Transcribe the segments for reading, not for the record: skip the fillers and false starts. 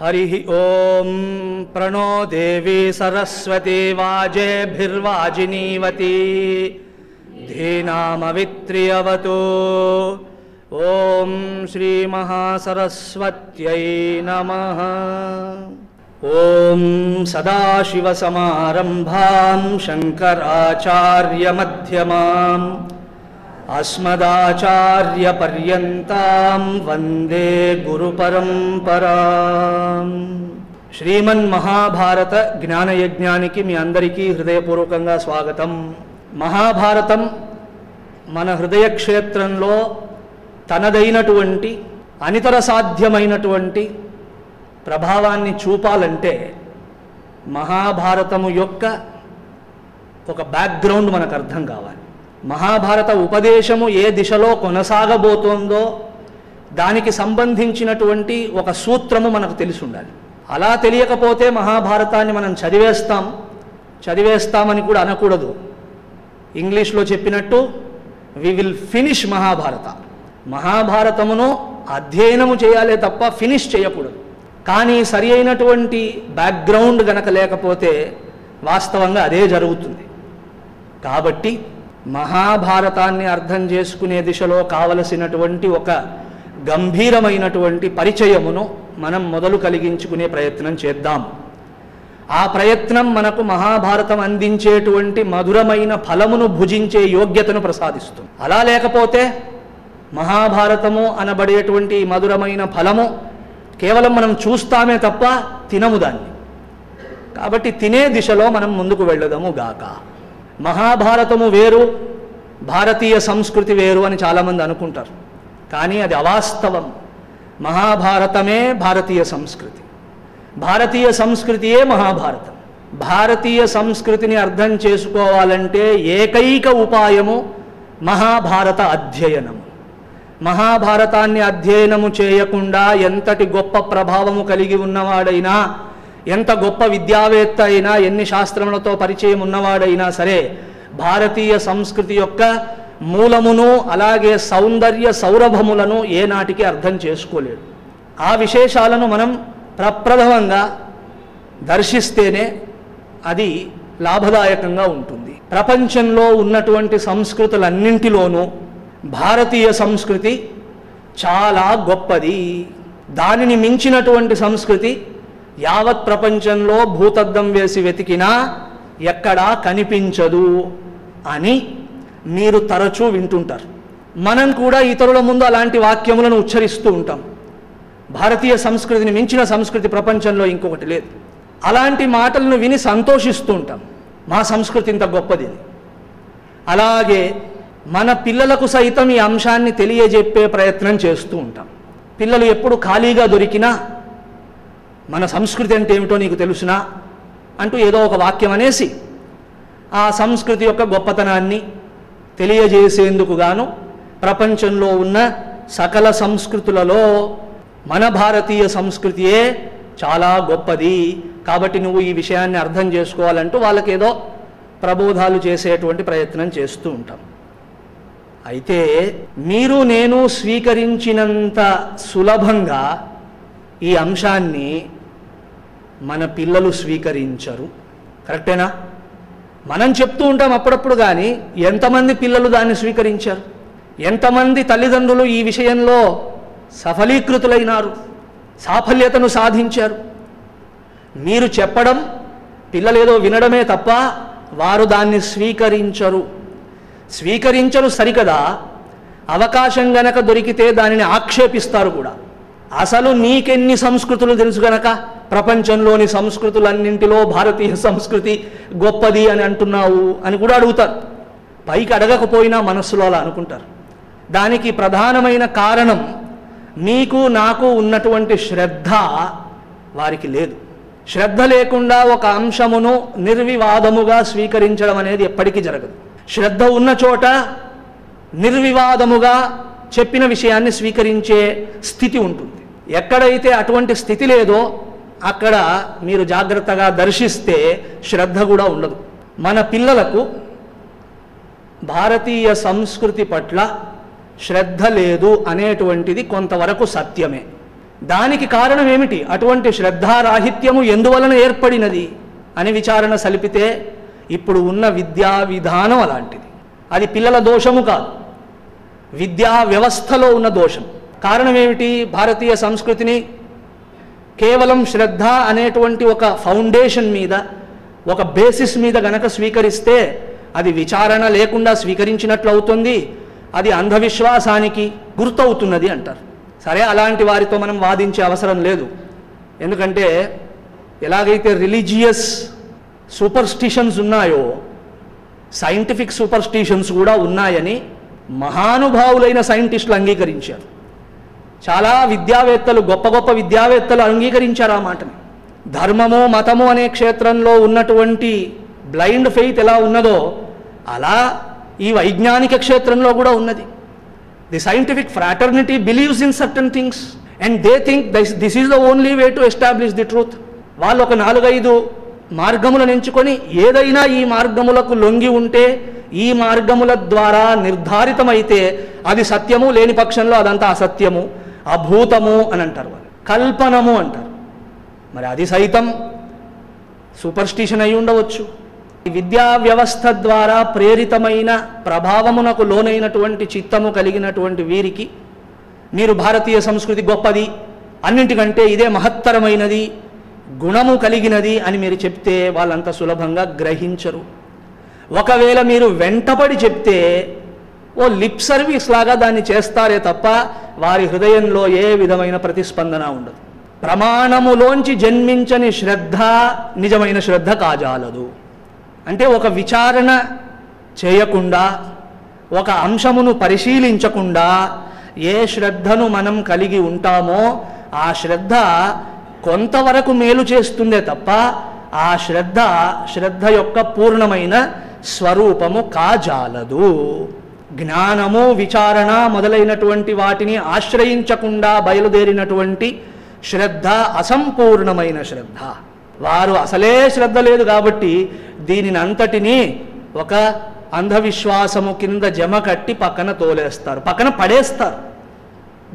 हरिः ओं प्रणो देवी सरस्वती वाजेभिर्वाजिनीवती धीनामवित्र्यवतु। ओं श्रीमहासरस्वत्यै नमः। ओं सदाशिवसमारम्भां शङ्कराचार्यमध्यमाम् अस्मदाचार्यपर्यन्तां वन्दे गुरुपरम्पराम्। శ్రీమన్మహాభారత జ్ఞానయజ్ఞానికి మీ అందరికీ హృదయపూర్వకంగా స్వాగతం. మహాభారతం మన హృదయ క్షేత్రంలో తనదైనటువంటి అనితర సాధ్యమైనటువంటి ప్రభావాన్ని చూపాలంటే మహాభారతము యొక్క ఒక బ్యాక్గ్రౌండ్ మనకు అర్థం కావాలి. మహాభారత ఉపదేశము ఏ దిశలో కొనసాగబోతోందో దానికి సంబంధించినటువంటి ఒక సూత్రము మనకు తెలిసి ఉండాలి. అలా తెలియకపోతే మహాభారతాన్ని మనం చదివేస్తామని కూడా అనకూడదు. ఇంగ్లీష్లో చెప్పినట్టు వి విల్ ఫినిష్ మహాభారత. మహాభారతమును అధ్యయనము చేయాలే తప్ప ఫినిష్ చేయకూడదు. కానీ సరి అయినటువంటి బ్యాక్గ్రౌండ్ గనక లేకపోతే వాస్తవంగా అదే జరుగుతుంది. కాబట్టి మహాభారతాన్ని అర్థం చేసుకునే దిశలో కావలసినటువంటి ఒక గంభీరమైనటువంటి పరిచయమును మనం మొదలు కలిగించుకునే ప్రయత్నం చేద్దాం. ఆ ప్రయత్నం మనకు మహాభారతం అందించేటువంటి మధురమైన ఫలమును భుజించే యోగ్యతను ప్రసాదిస్తుంది. అలా లేకపోతే మహాభారతము అనబడేటువంటి మధురమైన ఫలము కేవలం మనం చూస్తామే తప్ప తినము దాన్ని. కాబట్టి తినే దిశలో మనం ముందుకు వెళ్ళదము గాక. మహాభారతము వేరు, భారతీయ సంస్కృతి వేరు అని చాలామంది అనుకుంటారు. కానీ అది అవాస్తవం. మహాభారతమే భారతీయ సంస్కృతి, భారతీయ సంస్కృతియే మహాభారతం. భారతీయ సంస్కృతిని అర్థం చేసుకోవాలంటే ఏకైక ఉపాయము మహాభారత అధ్యయనము. మహాభారతాన్ని అధ్యయనము చేయకుండా ఎంతటి గొప్ప ప్రభావము కలిగి ఉన్నవాడైనా, ఎంత గొప్ప విద్యావేత్త అయినా, ఎన్ని శాస్త్రములతో పరిచయం ఉన్నవాడైనా సరే భారతీయ సంస్కృతి యొక్క మూలమును అలాగే సౌందర్య సౌరభములను ఏనాటికి అర్థం చేసుకోలేడు. ఆ విశేషాలను మనం ప్రప్రథమంగా దర్శిస్తేనే అది లాభదాయకంగా ఉంటుంది. ప్రపంచంలో ఉన్నటువంటి సంస్కృతులన్నింటిలోనూ భారతీయ సంస్కృతి చాలా గొప్పది. దానిని మించినటువంటి సంస్కృతి యావత్ ప్రపంచంలో భూతద్దం వేసి వెతికినా ఎక్కడా కనిపించదు అని మీరు తరచూ వింటుంటారు. మనం కూడా ఇతరుల ముందు అలాంటి వాక్యములను ఉచ్చరిస్తూ ఉంటాం. భారతీయ సంస్కృతిని మించిన సంస్కృతి ప్రపంచంలో ఇంకొకటి లేదు. అలాంటి మాటలను విని సంతోషిస్తూ ఉంటాం, మా సంస్కృతి ఇంత గొప్పది. అలాగే మన పిల్లలకు సైతం ఈ అంశాన్ని తెలియజెప్పే ప్రయత్నం చేస్తూ ఉంటాం. పిల్లలు ఎప్పుడు ఖాళీగా దొరికినా మన సంస్కృతి అంటే ఏమిటో నీకు తెలుసునా అంటూ ఏదో ఒక వాక్యం అనేసి ఆ సంస్కృతి యొక్క గొప్పతనాన్ని తెలియజేసేందుకు గాను ప్రపంచంలో ఉన్న సకల సంస్కృతులలో మన భారతీయ సంస్కృతియే చాలా గొప్పది, కాబట్టి నువ్వు ఈ విషయాన్ని అర్థం చేసుకోవాలంటూ వాళ్ళకేదో ప్రబోధాలు చేసేటువంటి ప్రయత్నం చేస్తూ ఉంటాం. అయితే మీరు నేను స్వీకరించినంత సులభంగా ఈ అంశాన్ని మన పిల్లలు స్వీకరించరు. కరెక్టేనా? మనం చెప్తూ ఉంటాం అప్పుడప్పుడు, కానీ ఎంతమంది పిల్లలు దాన్ని స్వీకరించారు? ఎంతమంది తల్లిదండ్రులు ఈ విషయంలో సఫలీకృతులైనారు, సాఫల్యతను సాధించారు? మీరు చెప్పడం, పిల్లలేదో వినడమే తప్ప వారు దాన్ని స్వీకరించరు సరికదా, అవకాశం గనక దొరికితే దానిని ఆక్షేపిస్తారు కూడా. అసలు నీకెన్ని సంస్కృతులు తెలుసు గనక ప్రపంచంలోని సంస్కృతులన్నింటిలో భారతీయ సంస్కృతి గొప్పది అని అంటున్నావు అని కూడా అడుగుతారు. పైకి అడగకపోయినా మనస్సులో అలా అనుకుంటారు. దానికి ప్రధానమైన కారణం నీకు నాకు ఉన్నటువంటి శ్రద్ధ వారికి లేదు. శ్రద్ధ లేకుండా ఒక అంశమును నిర్వివాదముగా స్వీకరించడం అనేది ఎప్పటికీ జరగదు. శ్రద్ధ ఉన్న చోట నిర్వివాదముగా చెప్పిన విషయాన్ని స్వీకరించే స్థితి ఉంటుంది. ఎక్కడైతే అటువంటి స్థితి లేదో అక్కడ మీరు జాగ్రత్తగా దర్శిస్తే శ్రద్ధ కూడా ఉండదు. మన పిల్లలకు భారతీయ సంస్కృతి పట్ల శ్రద్ధ లేదు అనేటువంటిది కొంతవరకు సత్యమే. దానికి కారణం ఏమిటి, అటువంటి శ్రద్ధారాహిత్యము ఎందువలన ఏర్పడినది అని విచారణ సలిపితే ఇప్పుడు ఉన్న విద్యా విధానం అలాంటిది. అది పిల్లల దోషము కాదు, విద్యా వ్యవస్థలో ఉన్న దోషం. కారణం ఏమిటి, భారతీయ సంస్కృతిని కేవలం శ్రద్ధ అనేటువంటి ఒక ఫౌండేషన్ మీద, ఒక బేసిస్ మీద గనక స్వీకరిస్తే అది విచారణ లేకుండా స్వీకరించినట్లు అవుతుంది, అది అంధవిశ్వాసానికి గుర్తవుతున్నది అంటారు. సరే, అలాంటి వారితో మనం వాదించే అవసరం లేదు. ఎందుకంటే ఎలాగైతే రిలీజియస్ సూపర్స్టిషన్స్ ఉన్నాయో సైంటిఫిక్ సూపర్స్టిషన్స్ కూడా ఉన్నాయని మహానుభావులైన సైంటిస్టులు అంగీకరించారు. చాలా విద్యావేత్తలు, గొప్ప గొప్ప విద్యావేత్తలు అంగీకరించారు ఆ మాటని. ధర్మము మతము అనే క్షేత్రంలో ఉన్నటువంటి బ్లైండ్ ఫెయిత్ ఎలా ఉన్నదో అలా ఈ వైజ్ఞానిక క్షేత్రంలో కూడా ఉన్నది. The scientific fraternity believes in certain things and they think this is the only way to establish the truth. వాళ్ళు ఒక 4-5 మార్గములను ఎంచుకొని ఏదైనా ఈ మార్గములకు లొంగి ఉంటే, ఈ మార్గముల ద్వారా నిర్ధారితమైతే అది సత్యము, లేని పక్షంలో అదంతా అసత్యము, అభూతము అని అంటారు, వాళ్ళు కల్పనము అంటారు. మరి అది సైతం సూపర్స్టిషన్ అయి ఉండవచ్చు. విద్యా వ్యవస్థ ద్వారా ప్రేరితమైన ప్రభావమునకు లోనైనటువంటి చిత్తము కలిగినటువంటి వీరికి మీరు భారతీయ సంస్కృతి గొప్పది, అన్నింటికంటే ఇదే మహత్తరమైనది, గుణము కలిగినది అని మీరు చెప్తే వాళ్ళంత సులభంగా గ్రహించరు. ఒకవేళ మీరు వెంటపడి చెప్తే ఓ లిప్ సర్వీస్ లాగా దాన్ని చేస్తారే తప్ప వారి హృదయంలో ఏ విధమైన ప్రతిస్పందన ఉండదు. ప్రమాణములోంచి జన్మించని శ్రద్ధ నిజమైన శ్రద్ధ కాజాలదు. అంటే ఒక విచారణ చేయకుండా, ఒక అంశమును పరిశీలించకుండా ఏ శ్రద్ధను మనం కలిగి ఉంటామో ఆ శ్రద్ధ కొంతవరకు మేలు చేస్తుందే తప్ప ఆ శ్రద్ధ యొక్క పూర్ణమైన స్వరూపము కాజాలదు. జ్ఞానము, విచారణ మొదలైనటువంటి వాటిని ఆశ్రయించకుండా బయలుదేరినటువంటి శ్రద్ధ అసంపూర్ణమైన శ్రద్ధ. వారు అసలే శ్రద్ధ లేదు కాబట్టి దీనిని అంతటినీ ఒక అంధవిశ్వాసము కింద జమ కట్టి పక్కన తోలేస్తారు, పక్కన పడేస్తారు.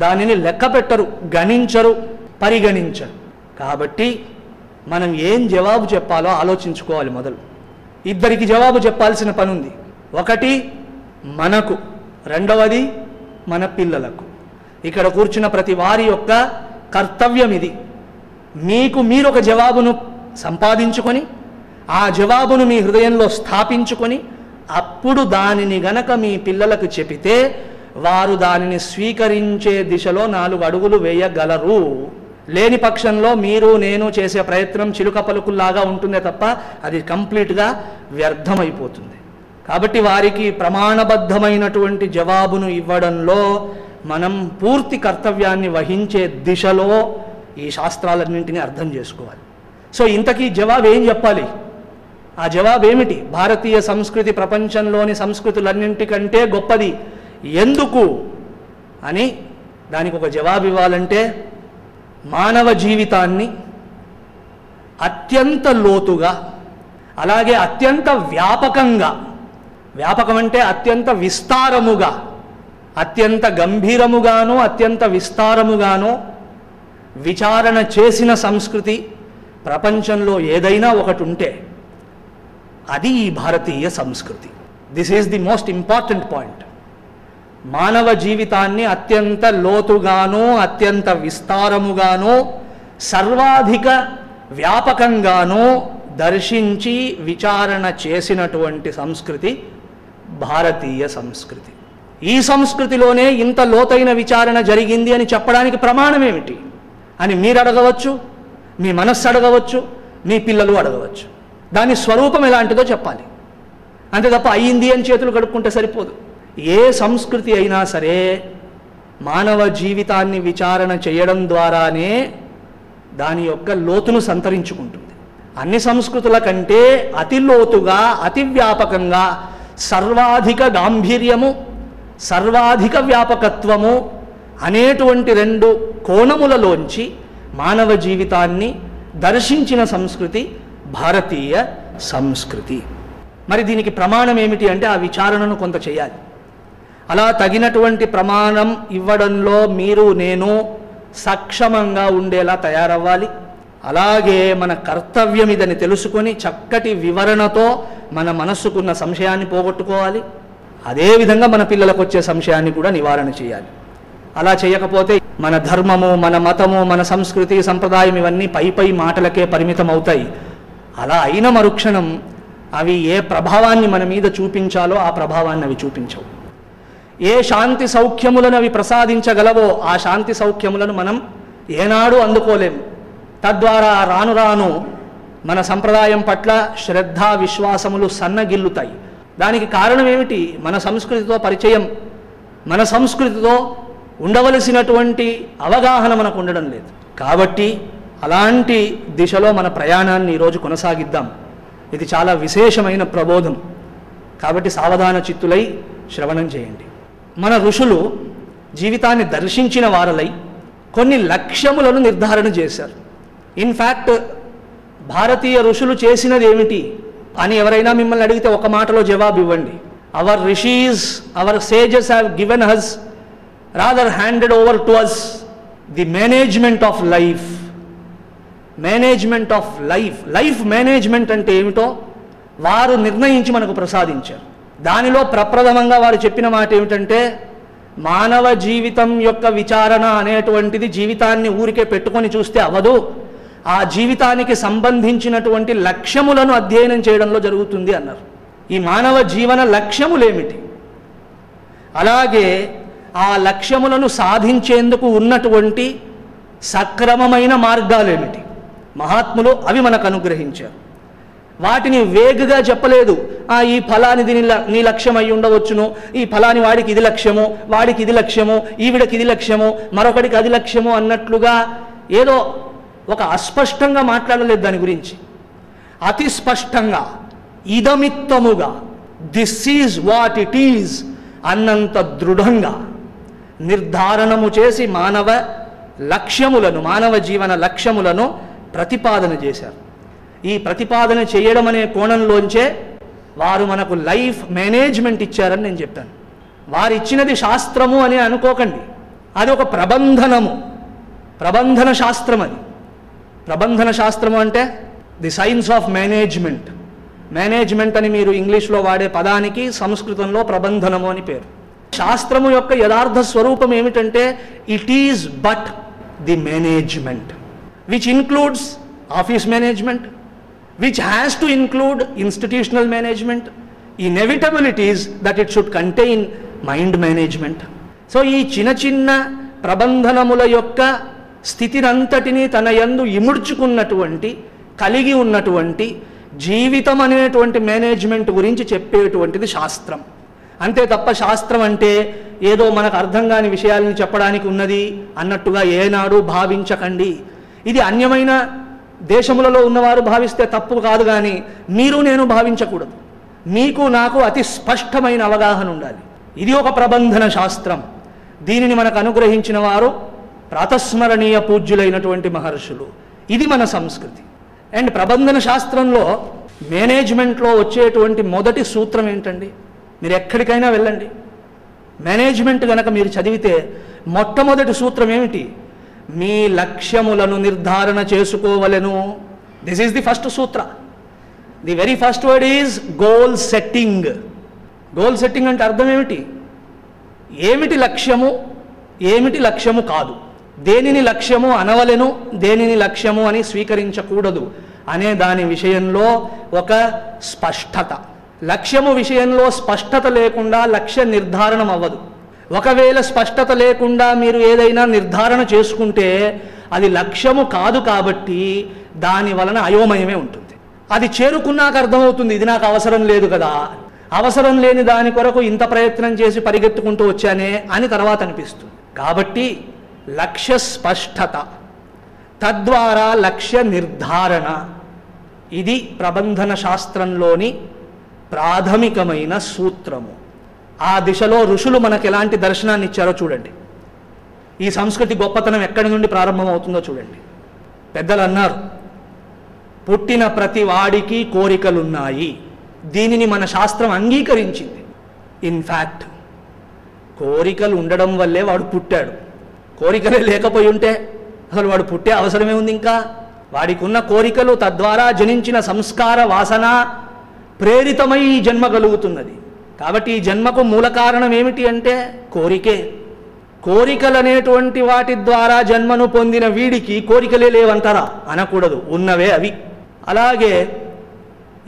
దానిని లెక్క పెట్టరు, గణించరు, పరిగణించరు. కాబట్టి మనం ఏం జవాబు చెప్పాలో ఆలోచించుకోవాలి. మొదలు ఇద్దరికి జవాబు చెప్పాల్సిన పని ఉంది. ఒకటి మనకు, రెండవది మన పిల్లలకు. ఇక్కడ కూర్చున్న ప్రతి వారి యొక్క కర్తవ్యం ఇది. మీకు మీరు ఒక జవాబును సంపాదించుకొని ఆ జవాబును మీ హృదయంలో స్థాపించుకొని అప్పుడు దానిని గనక మీ పిల్లలకు చెబితే వారు దానిని స్వీకరించే దిశలో 4 అడుగులు వేయగలరు. లేని పక్షంలో మీరు నేను చేసే ప్రయత్నం చిలుక పలుకుల్లాగా ఉంటుందే తప్ప అది కంప్లీట్గా వ్యర్థమైపోతుంది. కాబట్టి వారికి ప్రమాణబద్ధమైనటువంటి జవాబును ఇవ్వడంలో మనం పూర్తి కర్తవ్యాన్ని వహించే దిశలో ఈ శాస్త్రాలన్నింటినీ అర్థం చేసుకోవాలి. సో ఇంతకీ జవాబు ఏం చెప్పాలి? ఆ జవాబు ఏమిటి? భారతీయ సంస్కృతి ప్రపంచంలోని సంస్కృతులన్నింటికంటే గొప్పది ఎందుకు అని దానికి ఒక జవాబు ఇవ్వాలంటే మానవ జీవితాన్ని అత్యంత లోతుగా, అలాగే అత్యంత వ్యాపకంగా, వ్యాపకం అంటే అత్యంత విస్తారముగా, అత్యంత గంభీరముగాను అత్యంత విస్తారముగాను విచారణ చేసిన సంస్కృతి ప్రపంచంలో ఏదైనా ఒకటి ఉంటే అది ఈ భారతీయ సంస్కృతి. This is the most important point. మానవ జీవితాన్ని అత్యంత లోతుగాను అత్యంత విస్తారముగాను సర్వాధిక వ్యాపకంగాను దర్శించి విచారణ చేసినటువంటి సంస్కృతి భారతీయ సంస్కృతి. ఈ సంస్కృతిలోనే ఇంత లోతైన విచారణ జరిగింది అని చెప్పడానికి ప్రమాణం ఏమిటి అని మీరు అడగవచ్చు, మీ మనస్సు అడగవచ్చు, మీ పిల్లలు అడగవచ్చు. దాని స్వరూపం ఎలాంటిదో చెప్పాలి. అంతే తప్ప అయ్యింది అని చేతులు కడుక్కుంటే సరిపోదు. ఏ సంస్కృతి అయినా సరే మానవ జీవితాన్ని విచారణ చేయడం ద్వారానే దాని యొక్క లోతును సంతరించుకుంటుంది. అన్ని సంస్కృతుల కంటే అతి లోతుగా, అతి వ్యాపకంగా, సర్వాధిక గాంభీర్యము, సర్వాధిక వ్యాపకత్వము అనేటువంటి 2 కోణములలోంచి మానవ జీవితాన్ని దర్శించిన సంస్కృతి భారతీయ సంస్కృతి. మరి దీనికి ప్రమాణం ఏమిటి అంటే ఆ విచారణను కొంత చేయాలి. అలా తగినటువంటి ప్రమాణం ఇవ్వడంలో మీరు నేను సక్షమంగా ఉండేలా తయారవ్వాలి. అలాగే మన కర్తవ్యం ఇదని తెలుసుకొని చక్కటి వివరణతో మన మనస్సుకున్న సంశయాన్ని పోగొట్టుకోవాలి. అదేవిధంగా మన పిల్లలకు వచ్చే సంశయాన్ని కూడా నివారణ చేయాలి. అలా చేయకపోతే మన ధర్మము, మన మతము, మన సంస్కృతి, సంప్రదాయం ఇవన్నీ పై మాటలకే పరిమితం అవుతాయి. అలా అయిన మరుక్షణం అవి ఏ ప్రభావాన్ని మన మీద చూపించాలో ఆ ప్రభావాన్ని అవి చూపించవు. ఏ శాంతి సౌఖ్యములను అవి ప్రసాదించగలవో ఆ శాంతి సౌఖ్యములను మనం ఏనాడు అందుకోలేము. తద్వారా రాను రాను మన సంప్రదాయం పట్ల శ్రద్ధ, విశ్వాసములు సన్నగిల్లుతాయి. దానికి కారణం ఏమిటి? మన సంస్కృతితో పరిచయం, మన సంస్కృతితో ఉండవలసినటువంటి అవగాహన మనకు ఉండడం లేదు. కాబట్టి అలాంటి దిశలో మన ప్రయాణాన్ని ఈరోజు కొనసాగిద్దాం. ఇది చాలా విశేషమైన ప్రబోధం. కాబట్టి సావధాన చిత్తులై శ్రవణం చేయండి. మన ఋషులు జీవితాన్ని దర్శించిన వారలై కొన్ని లక్ష్యములను నిర్ధారణ చేశారు. ఇన్ఫ్యాక్ట్ భారతీయ ఋషులు చేసినది ఏమిటి అని ఎవరైనా మిమ్మల్ని అడిగితే ఒక మాటలో జవాబు ఇవ్వండి. Our rishis, our sages have given us, rather handed over to us the management of life. Management of life, life management అంటే ఏమిటో వారు నిర్ణయించి మనకు ప్రసాదించారు. దానిలో ప్రప్రథమంగా వారు చెప్పిన మాట ఏమిటంటే, మానవ జీవితం యొక్క విచారణ అనేటువంటిది జీవితాన్ని ఊరికే పెట్టుకొని చూస్తే అవదు, ఆ జీవితానికి సంబంధించినటువంటి లక్ష్యములను అధ్యయనం చేయడంలో జరుగుతుంది అన్నారు. ఈ మానవ జీవన లక్ష్యములేమిటి, అలాగే ఆ లక్ష్యములను సాధించేందుకు ఉన్నటువంటి సక్రమమైన మార్గాలేమిటి, మహాత్ములు అవి మనకు అనుగ్రహించారు. వాటిని వేగగా చెప్పలేదు. ఈ ఫలానిది నీ లక్ష్యం అయి ఉండవచ్చును, ఈ ఫలాని వాడికి ఇది లక్ష్యము, వాడికి ఇది లక్ష్యము, ఈవిడకి ఇది లక్ష్యము, మరొకడికి అది లక్ష్యము అన్నట్లుగా ఏదో ఒక అస్పష్టంగా మాట్లాడలేదు. దాని గురించి అతి స్పష్టంగా, ఇదమిత్తముగా, this is what it is అన్నంత దృఢంగా నిర్ధారణము చేసి మానవ లక్ష్యములను, మానవ జీవన లక్ష్యములను ప్రతిపాదన చేశారు. ఈ ప్రతిపాదన చేయడం అనే కోణంలోంచే వారు మనకు లైఫ్ మేనేజ్మెంట్ ఇచ్చారని నేను చెప్పాను. వారు ఇచ్చినది శాస్త్రము అని అనుకోకండి, అది ఒక ప్రబంధనము, ప్రబంధన శాస్త్రం. అది ప్రబంధన శాస్త్రము అంటే the science of management. Management అని మీరు ఇంగ్లీష్లో వాడే పదానికి సంస్కృతంలో ప్రబంధనము అని పేరు. శాస్త్రము యొక్క యథార్థ స్వరూపం ఏమిటంటే it is but the management which includes office management, which has to include institutional management. Inevitable it is that it should contain mind management. So ఈ చిన్న ప్రబంధనముల యొక్క స్థితినంతటినీ తన యందు ఇముడ్చుకున్నటువంటి, కలిగి ఉన్నటువంటి జీవితం అనేటువంటి మేనేజ్మెంట్ గురించి చెప్పేటువంటిది శాస్త్రం. అంతే తప్ప శాస్త్రం అంటే ఏదో మనకు అర్థం కాని విషయాలను చెప్పడానికి ఉన్నది అన్నట్టుగా ఏనాడు భావించకండి. ఇది అన్యమైన దేశములలో ఉన్నవారు భావిస్తే తప్పు కాదు, కానీ మీరు నేను భావించకూడదు. మీకు నాకు అతి స్పష్టమైన అవగాహన ఉండాలి. ఇది ఒక ప్రబంధన శాస్త్రం. దీనిని మనకు అనుగ్రహించిన వారు ప్రాతస్మరణీయ పూజ్యులైనటువంటి మహర్షులు. ఇది మన సంస్కృతి. అండ్ ప్రబంధన శాస్త్రంలో మేనేజ్మెంట్లో వచ్చేటువంటి మొదటి సూత్రం ఏంటండి? మీరు ఎక్కడికైనా వెళ్ళండి, మేనేజ్మెంట్ కనుక మీరు చదివితే మొట్టమొదటి సూత్రం ఏమిటి? మీ లక్ష్యములను నిర్ధారణ చేసుకోవలెను. దిస్ ఈజ్ ది ఫస్ట్ సూత్ర. The very first word is goal setting. Goal setting అంటే అర్థం ఏమిటి? ఏమిటి లక్ష్యము, ఏమిటి లక్ష్యము కాదు, దేనిని లక్ష్యము అనవలెను, దేనిని లక్ష్యము అని స్వీకరించకూడదు అనే దాని విషయంలో ఒక స్పష్టత. లక్ష్యము విషయంలో స్పష్టత లేకుండా లక్ష్య నిర్ధారణం అవ్వదు. ఒకవేళ స్పష్టత లేకుండా మీరు ఏదైనా నిర్ధారణ చేసుకుంటే అది లక్ష్యము కాదు, కాబట్టి దాని వలన అయోమయమే ఉంటుంది. అది చేరుకున్నాక అర్థమవుతుంది ఇది నాకు అవసరం లేదు కదా, అవసరం లేని దాని కొరకు ఇంత ప్రయత్నం చేసి పరిగెత్తుకుంటూ వచ్చానే అని తర్వాత అనిపిస్తుంది. కాబట్టి లక్ష్య స్పష్టత, తద్వారా లక్ష్య నిర్ధారణ, ఇది ప్రబంధన శాస్త్రంలోని ప్రాథమికమైన సూత్రము. ఆ దిశలో ఋషులు మనకు ఎలాంటి దర్శనాన్ని ఇచ్చారో చూడండి. ఈ సంస్కృతి గొప్పతనం ఎక్కడి నుండి ప్రారంభమవుతుందో చూడండి. పెద్దలు అన్నారు, పుట్టిన ప్రతి వాడికి కోరికలున్నాయి. దీనిని మన శాస్త్రం అంగీకరించింది. ఇన్ఫ్యాక్ట్ కోరికలు ఉండడం వల్లే వాడు పుట్టాడు. కోరికలే లేకపోయి ఉంటే అసలు వాడు పుట్టే అవసరమే ఉంది? ఇంకా వాడికి ఉన్న కోరికలు, తద్వారా జనించిన సంస్కార వాసన ప్రేరితమై ఈ జన్మ కలుగుతున్నది. కాబట్టి ఈ జన్మకు మూల కారణం ఏమిటి అంటే కోరికే. కోరికలు అనేటువంటి వాటి ద్వారా జన్మను పొందిన వీడికి కోరికలే లేవంటారా? అనకూడదు, ఉన్నవే అవి. అలాగే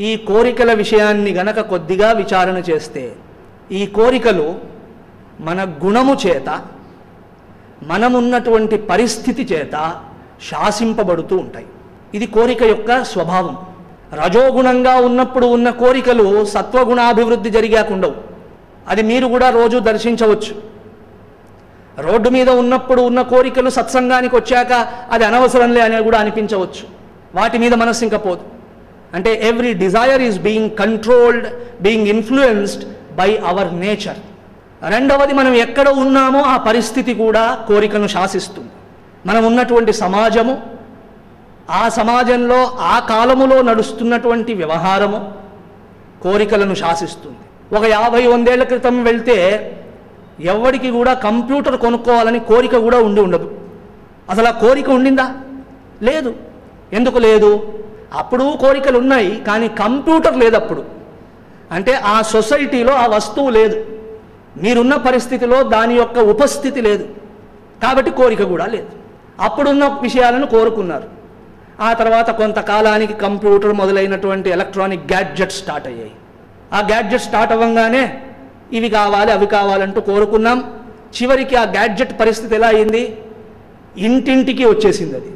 ఈ కోరికల విషయాన్ని గనక కొద్దిగా విచారణ చేస్తే, ఈ కోరికలు మన గుణము చేత, మనమున్నటువంటి పరిస్థితి చేత శాసింపబడుతూ ఉంటాయి. ఇది కోరిక యొక్క స్వభావం. రజోగుణంగా ఉన్నప్పుడు ఉన్న కోరికలు సత్వగుణాభివృద్ధి జరిగాకుండవు. అది మీరు కూడా రోజు దర్శించవచ్చు. రోడ్డు మీద ఉన్నప్పుడు ఉన్న కోరికలు సత్సంగానికి వచ్చాక అది అనవసరంలే అని కూడా అనిపించవచ్చు. వాటి మీద మనస్సు ఇంకా పోదు. అంటే every Dzire is being controlled, being influenced by our nature. రెండవది, మనం ఎక్కడ ఉన్నామో ఆ పరిస్థితి కూడా కోరికను శాసిస్తుంది. మనం ఉన్నటువంటి సమాజము, ఆ సమాజంలో ఆ కాలములో నడుస్తున్నటువంటి వ్యవహారము కోరికలను శాసిస్తుంది. ఒక 50-100 ఏళ్ల క్రితం వెళ్తే ఎవరికి కూడా కంప్యూటర్ కొనుక్కోవాలని కోరిక కూడా ఉండదు. అసలు ఆ కోరిక ఉండిందా? లేదు. ఎందుకు లేదు? అప్పుడు కోరికలు ఉన్నాయి, కానీ కంప్యూటర్ లేదు అప్పుడు. అంటే ఆ సొసైటీలో ఆ వస్తువు లేదు, మీరున్న పరిస్థితిలో దాని యొక్క ఉపస్థితి లేదు, కాబట్టి కోరిక కూడా లేదు. అప్పుడున్న విషయాలను కోరుకున్నారు. ఆ తర్వాత కొంతకాలానికి కంప్యూటర్ మొదలైనటువంటి ఎలక్ట్రానిక్ గ్యాడ్జెట్స్ స్టార్ట్ అయ్యాయి. ఆ గ్యాడ్జెట్ స్టార్ట్ అవ్వగానే ఇవి కావాలి అవి కావాలంటూ కోరుకున్నాం. చివరికి ఆ గ్యాడ్జెట్ పరిస్థితి ఎలా అయింది? ఇంటింటికి వచ్చేసింది అది.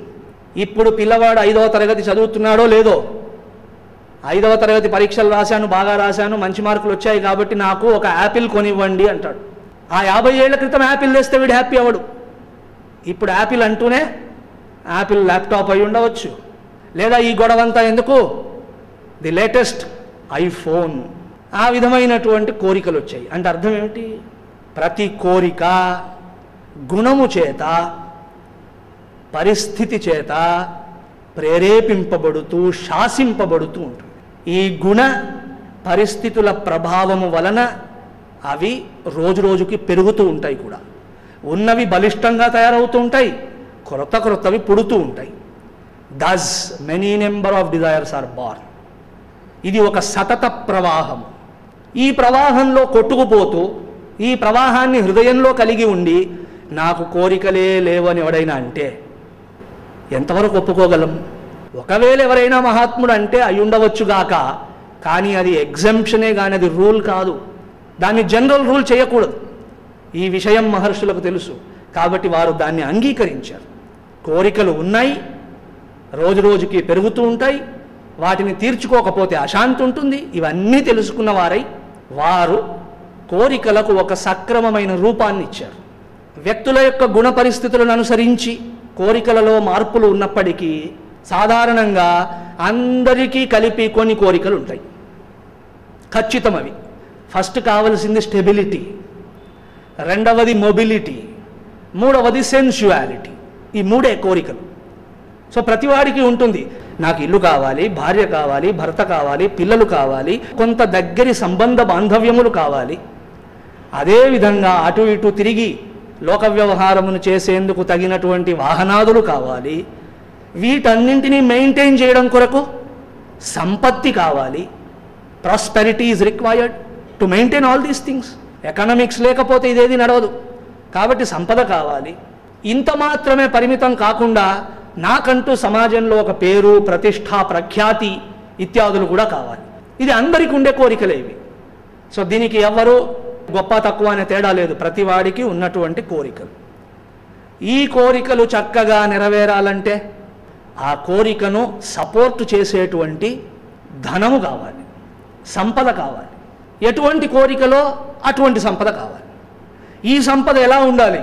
ఇప్పుడు పిల్లవాడు 5వ తరగతి చదువుతున్నాడో లేదో, 5వ తరగతి పరీక్షలు రాశాను, బాగా రాశాను, మంచి మార్కులు వచ్చాయి కాబట్టి నాకు ఒక యాపిల్ కొనివ్వండి అంటాడు. ఆ 50 ఏళ్ల క్రితం యాపిల్ తెస్తే వీడు హ్యాపీ అవ్వడు. ఇప్పుడు యాపిల్ అంటూనే యాపిల్ ల్యాప్టాప్ అయి ఉండవచ్చు, లేదా ఈ గొడవంతా ఎందుకు, ది లేటెస్ట్ ఐఫోన్. ఆ విధమైనటువంటి కోరికలు వచ్చాయి. అంటే అర్థం ఏమిటి? ప్రతి కోరిక గుణము చేత, పరిస్థితి చేత ప్రేరేపింపబడుతూ శాసింపబడుతూ ఉంటుంది. ఈ గుణ పరిస్థితుల ప్రభావము వలన అవి రోజు రోజుకి పెరుగుతూ ఉంటాయి కూడా. ఉన్నవి బలిష్టంగా తయారవుతూ ఉంటాయి, క్రొత్తవి పుడుతూ ఉంటాయి. Thus many number of desires are born. ఇది ఒక సతత ప్రవాహము. ఈ ప్రవాహంలో కొట్టుకుపోతూ, ఈ ప్రవాహాన్ని హృదయంలో కలిగి ఉండి నాకు కోరికలే లేవని ఎవడైనా అంటే ఎంతవరకు ఒప్పుకోగలం? ఒకవేళ ఎవరైనా మహాత్ముడు అంటే అయి ఉండవచ్చుగాక, కానీ అది ఎగ్జంప్షనే కానీ అది రూల్ కాదు. దాన్ని జనరల్ రూల్ చేయకూడదు. ఈ విషయం మహర్షులకు తెలుసు, కాబట్టి వారు దాన్ని అంగీకరించారు. కోరికలు ఉన్నాయి, రోజు రోజుకి పెరుగుతూ ఉంటాయి, వాటిని తీర్చుకోకపోతే అశాంతి ఉంటుంది. ఇవన్నీ తెలుసుకున్న వారై వారు కోరికలకు ఒక సక్రమమైన రూపాన్ని ఇచ్చారు. వ్యక్తుల యొక్క గుణ పరిస్థితులను అనుసరించి కోరికలలో మార్పులు ఉన్నప్పటికీ సాధారణంగా అందరికీ కలిపి కొన్ని కోరికలు ఉంటాయి. ఖచ్చితం అవి. ఫస్ట్ కావలసింది స్టెబిలిటీ, రెండవది మొబిలిటీ, మూడవది సెన్సువాలిటీ. ఈ మూడే కోరికలు. సో ప్రతివాడికి ఉంటుంది, నాకు ఇల్లు కావాలి, భార్య కావాలి, భర్త కావాలి, పిల్లలు కావాలి, కొంత దగ్గరి సంబంధ బాంధవ్యములు కావాలి. అదేవిధంగా అటు ఇటు తిరిగి లోక వ్యవహారమును చేసేందుకు తగినటువంటి వాహనాదులు కావాలి. వీటన్నింటినీ మెయింటైన్ చేయడం కొరకు సంపత్తి కావాలి. Prosperity is required to maintain all these things. Economics లేకపోతే ఇదేది నడవదు. కాబట్టి సంపద కావాలి. ఇంత మాత్రమే పరిమితం కాకుండా నాకంటూ సమాజంలో ఒక పేరు, ప్రతిష్ట, ప్రఖ్యాతి ఇత్యాదులు కూడా కావాలి. ఇది అందరికీ ఉండే కోరికలే ఇవి. సో దీనికి ఎవరు గొప్ప తక్కువ అనే తేడా లేదు, ప్రతివాడికి ఉన్నటువంటి కోరికలు. ఈ కోరికలు చక్కగా నెరవేరాలంటే ఆ కోరికను సపోర్టు చేసేటువంటి ధనము కావాలి, సంపద కావాలి. ఎటువంటి కోరికలో అటువంటి సంపద కావాలి. ఈ సంపద ఎలా ఉండాలి?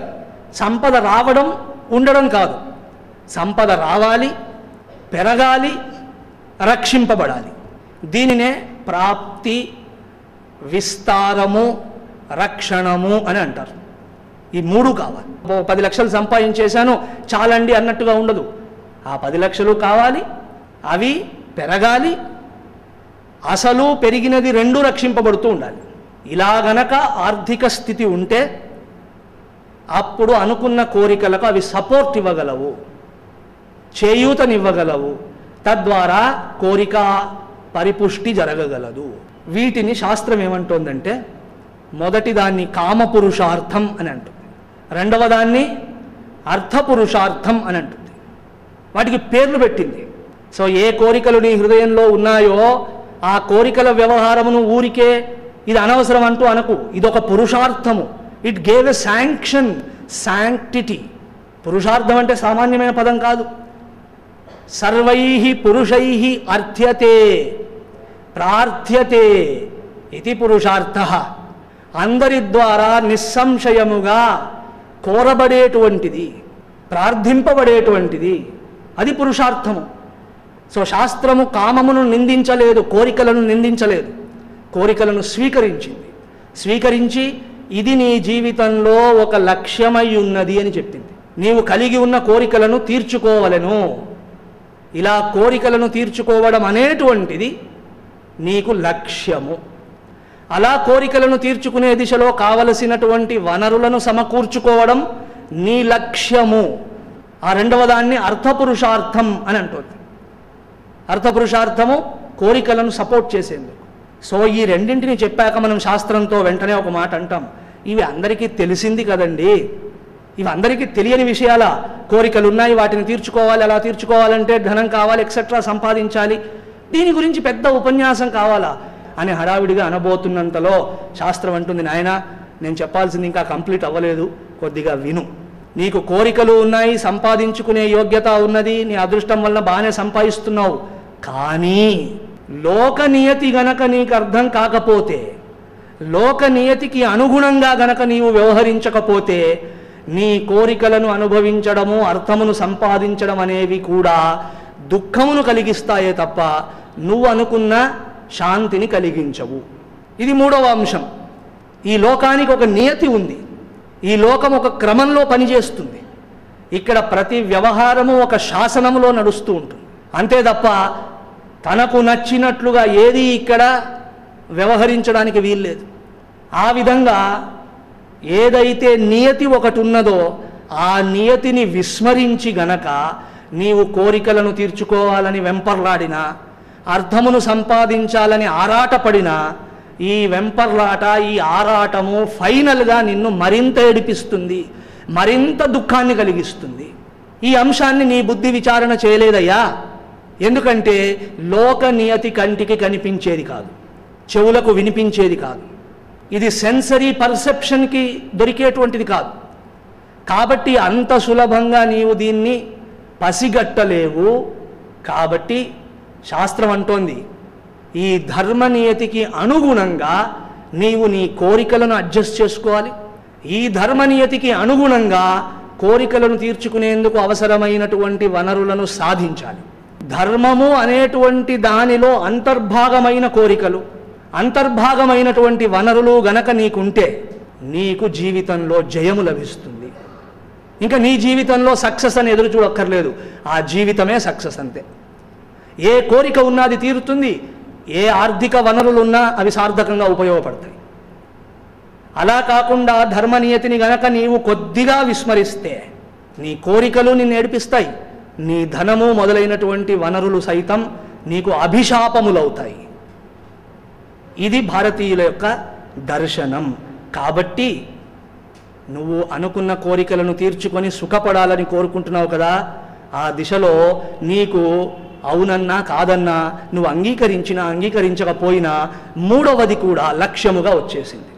సంపద రావడం ఉండడం కాదు, సంపద రావాలి, పెరగాలి, రక్షింపబడాలి. దీనినే ప్రాప్తి, విస్తారము, రక్షణము అని అంటారు. ఈ మూడు కావాలి. 10 లక్షలు సంపాదించేశాను చాలండి అన్నట్టుగా ఉండదు. ఆ 10 లక్షలు కావాలి, అవి పెరగాలి, అసలు పెరిగినది రెండూ రక్షింపబడుతూ ఉండాలి. ఇలా గనక ఆర్థిక స్థితి ఉంటే అప్పుడు అనుకున్న కోరికలకు అవి సపోర్ట్ ఇవ్వగలవు, చేయూతనివ్వగలవు. తద్వారా కోరిక పరిపుష్టి జరగగలదు. వీటిని శాస్త్రం ఏమంటోందంటే, మొదటి దాన్ని కామపురుషార్థం అని అంటుంది, రెండవ దాన్ని అర్థపురుషార్థం అని అంటుంది. వాటికి పేర్లు పెట్టింది. సో ఏ కోరికలు నీ హృదయంలో ఉన్నాయో ఆ కోరికల వ్యవహారమును ఊరికే ఇది అనవసరం అంటూ అనకు. ఇదొక పురుషార్థము. It gave a sanction, sanctity. పురుషార్థం అంటే సామాన్యమైన పదం కాదు. సర్వై పురుషై అర్థ్యతే ప్రార్థ్యతే ఇది పురుషార్థ. అందరి ద్వారా నిస్సంశయముగా కోరబడేటువంటిది, ప్రార్థింపబడేటువంటిది, అది పురుషార్థము. సో శాస్త్రము కామమును నిందించలేదు, కోరికలను నిందించలేదు, కోరికలను స్వీకరించింది. స్వీకరించి ఇది నీ జీవితంలో ఒక లక్ష్యమై ఉన్నది అని చెప్పింది. నీవు కలిగి ఉన్న కోరికలను తీర్చుకోవలెను. ఇలా కోరికలను తీర్చుకోవడం అనేటువంటిది నీకు లక్ష్యము. అలా కోరికలను తీర్చుకునే దిశలో కావలసినటువంటి వనరులను సమకూర్చుకోవడం నీ లక్ష్యము. ఆ రెండవ దాన్ని అర్థపురుషార్థం అని అంటుంది. అర్థపురుషార్థము కోరికలను సపోర్ట్ చేసేందుకు. సో ఈ రెండింటిని చెప్పాక మనం శాస్త్రంతో వెంటనే ఒక మాట అంటాం, ఇవి అందరికీ తెలిసింది కదండి, ఇవి అందరికీ తెలియని విషయాల. కోరికలు ఉన్నాయి, వాటిని తీర్చుకోవాలి, అలా తీర్చుకోవాలంటే ధనం కావాలి, ఎక్సెట్రా సంపాదించాలి, దీని గురించి పెద్ద ఉపన్యాసం కావాలా అని హడావిడిగా అనబోతున్నంతలో శాస్త్రం అంటుంది, నాయనా నేను చెప్పాల్సింది ఇంకా కంప్లీట్ అవ్వలేదు, కొద్దిగా విను. నీకు కోరికలు ఉన్నాయి, సంపాదించుకునే యోగ్యత ఉన్నది, నీ అదృష్టం వల్ల బాగానే సంపాదిస్తున్నావు. కానీ లోకనియతి గనక నీకు అర్థం కాకపోతే, లోకనియతికి అనుగుణంగా గనక నీవు వ్యవహరించకపోతే నీ కోరికలను అనుభవించడము, అర్థమును సంపాదించడం అనేవి కూడా దుఃఖమును కలిగిస్తాయే తప్ప నువ్వు అనుకున్న శాంతిని కలిగించవు. ఇది మూడవ అంశం. ఈ లోకానికి ఒక నియతి ఉంది, ఈ లోకం ఒక క్రమంలో పనిచేస్తుంది. ఇక్కడ ప్రతి వ్యవహారము ఒక శాసనములో నడుస్తూ ఉంటుంది. అంతే తప్ప తనకు నచ్చినట్లుగా ఏది ఇక్కడ వ్యవహరించడానికి వీల్లేదు. ఆ విధంగా ఏదైతే నియతి ఒకటి ఉన్నదో ఆ నియతిని విస్మరించి గనక నీవు కోరికలను తీర్చుకోవాలని వెంపర్లాడినా, అర్థమును సంపాదించాలని ఆరాటపడినా, ఈ వెంపర్లాట, ఈ ఆరాటము ఫైనల్గా నిన్ను మరింత ఏడిపిస్తుంది, మరింత దుఃఖాన్ని కలిగిస్తుంది. ఈ అంశాన్ని నీ బుద్ధి విచారణ చేయలేదయ్యా. ఎందుకంటే లోక నియతి కంటికి కనిపించేది కాదు, చెవులకు వినిపించేది కాదు, ఇది సెన్సరీ పర్సెప్షన్కి దొరికేటువంటిది కాదు. కాబట్టి అంత సులభంగా నీవు దీన్ని పసిగట్టలేవు. కాబట్టి శాస్త్రం అంటోంది, ఈ ధర్మనియతికి అనుగుణంగా నీవు నీ కోరికలను అడ్జస్ట్ చేసుకోవాలి. ఈ ధర్మనియతికి అనుగుణంగా కోరికలను తీర్చుకునేందుకు అవసరమైనటువంటి వనరులను సాధించాలి. ధర్మము అనేటువంటి దానిలో అంతర్భాగమైన కోరికలు, అంతర్భాగమైనటువంటి వనరులు గనక నీకుంటే నీకు జీవితంలో జయము లభిస్తుంది. ఇంకా నీ జీవితంలో సక్సెస్ అని ఎదురు చూడక్కర్లేదు, ఆ జీవితమే సక్సెస్ అంతే. ఏ కోరిక ఉన్నా అది తీరుతుంది, ఏ ఆర్థిక వనరులు ఉన్నా అవి సార్థకంగా ఉపయోగపడతాయి. అలా కాకుండా ధర్మనియతిని గనక నీవు కొద్దిగా విస్మరిస్తే నీ కోరికలు నిన్ను ఏడిపిస్తాయి, నీ ధనము మొదలైనటువంటి వనరులు సైతం నీకు అభిశాపములవుతాయి. ఇది భారతీయుల యొక్క దర్శనం. కాబట్టి నువ్వు అనుకున్న కోరికలను తీర్చుకొని సుఖపడాలని కోరుకుంటున్నావు కదా, ఆ దిశలో నీకు అవునన్నా కాదన్నా, నువ్వు అంగీకరించినా అంగీకరించకపోయినా మూడవది కూడా లక్ష్యముగా వచ్చేసింది.